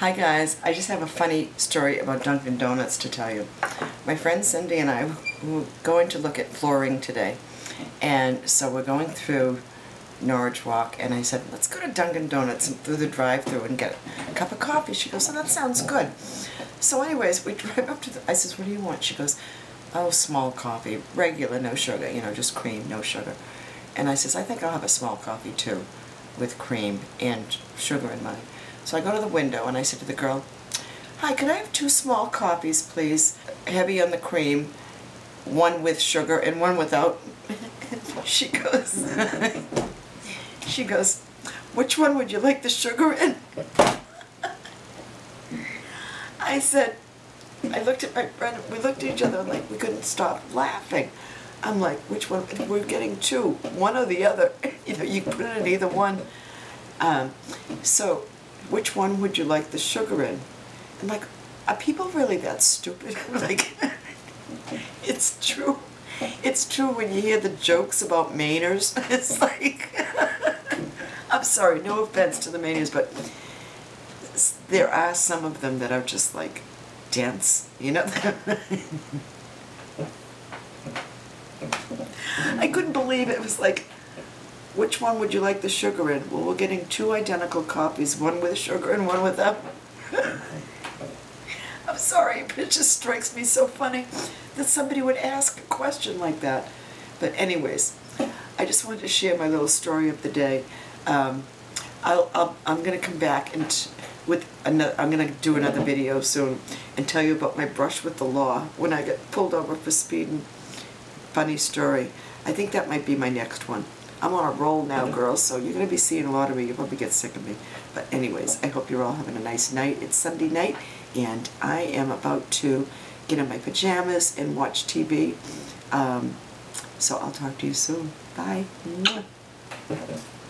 Hi guys, I just have a funny story about Dunkin Donuts to tell you. My friend Cindy and I were going to look at flooring today, and so we're going through Norwich Walk, and I said, let's go to Dunkin Donuts and through the drive-thru and get a cup of coffee. She goes, oh, that sounds good. So anyways, we drive up to I says, what do you want? She goes, oh, small coffee, regular, no sugar, you know, just cream, no sugar. And I says, I think I'll have a small coffee too, with cream and sugar in mine. So I go to the window and I said to the girl, hi, could I have 2 small coffees, please? Heavy on the cream, one with sugar and one without. She goes, which one would you like the sugar in? I said, I looked at my friend, we looked at each other and like we couldn't stop laughing. I'm like, which one? We're getting 2, one or the other. You know, you put it in either one. So, which one would you like the sugar in? And like, are people really that stupid? Like, it's true. It's true when you hear the jokes about Mainers. It's like, I'm sorry, no offense to the Mainers, but there are some of them that are just like dense, you know? I couldn't believe it. It was like, which one would you like the sugar in? Well, we're getting 2 identical copies, one with sugar and one without. I'm sorry, but it just strikes me so funny that somebody would ask a question like that. But anyways, I just wanted to share my little story of the day. I'm going to come back and I'm going to do another video soon and tell you about my brush with the law when I get pulled over for speeding. Funny story. I think that might be my next one. I'm on a roll now, girls, so you're going to be seeing a lot of me. You'll probably get sick of me. But anyways, I hope you're all having a nice night. It's Sunday night, and I am about to get in my pajamas and watch TV. So I'll talk to you soon. Bye.